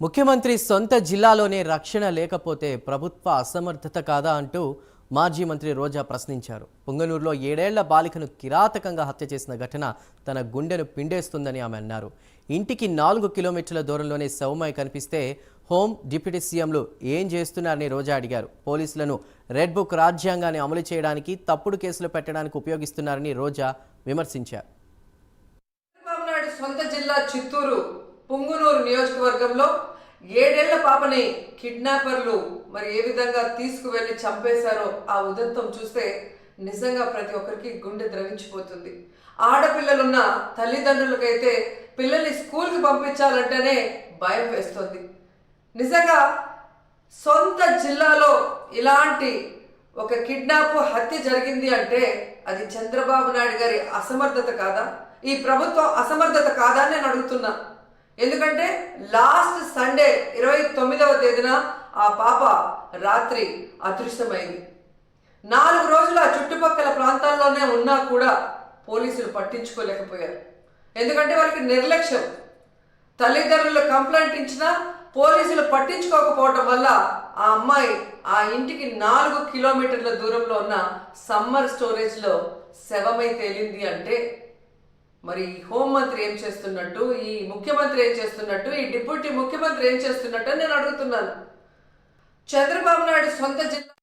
ముఖ్యమంత్రి సొంత జిల్లాలోనే రక్షణ లేకపోతే ప్రభుత్వ అసమర్థత కాదా అంటూ మాజీ మంత్రి రోజా ప్రశ్నించారు. పుంగనూరులో 7 ఏళ్ల బాలికను కిరాతకంగా హత్య చేసిన ఘటన తన గుండెను పిండేస్తుందని ఆమె అన్నారు. ఇంటికి 4 కిలోమీటర్ల దూరంలోనే శవమై కనిపిస్తే హోం డిప్యూటీ సీఎంలు ఏం చేస్తున్నారని రోజా అడిగారు. పోలీసులను రెడ్ బుక్ రాజ్యాంగాన్ని అమలు చేయడానికి తప్పుడు కేసులు పెట్టడానికి ఉపయోగిస్తున్నారని రోజా విమర్శించారు. సొంత జిల్లా చిత్తూరు పుంగునూరు నియోజకవర్గంలో 7 ఏళ్ల పాపని కిడ్నాపర్లు మరి ఏ విధంగా తీసుకువెళ్ళి చంపేశారో ఆ ఉదంతం చూస్తే నిజంగా ప్రతి ఒక్కరికి గుండె ద్రవించిపోతుంది. ఆడపిల్లలున్న తల్లిదండ్రులకైతే పిల్లల్ని స్కూల్కి పంపించాలంటేనే భయం వేస్తుంది. నిజంగా సొంత జిల్లాలో ఇలాంటి ఒక కిడ్నాప్ హత్య జరిగింది అంటే అది చంద్రబాబు నాయుడు గారి అసమర్థత కాదా, ఈ ప్రభుత్వం అసమర్థత కాదా అని నేను అడుగుతున్నా. ఎందుకంటే లాస్ట్ సండే 29వ తేదీన ఆ పాప రాత్రి అదృశ్యమైంది. 4 రోజులు ఆ చుట్టుపక్కల ప్రాంతాల్లోనే ఉన్నా కూడా పోలీసులు పట్టించుకోలేకపోయారు. ఎందుకంటే వాళ్ళకి నిర్లక్ష్యం. తల్లిదండ్రులు కంప్లైంట్ ఇచ్చినా పోలీసులు పట్టించుకోకపోవడం వల్ల ఆ అమ్మాయి ఆ ఇంటికి 4 కిలోమీటర్ల దూరంలో ఉన్న సమ్మర్ స్టోరేజ్లో శవమై తేలింది అంటే మరి హోంమంత్రి ఏం చేస్తున్నట్టు, ఈ ముఖ్యమంత్రి ఏం చేస్తున్నట్టు, ఈ డిప్యూటీ ముఖ్యమంత్రి ఏం చేస్తున్నట్టు నేను అడుగుతున్నాను. చంద్రబాబు నాయుడు సొంత జిల్లా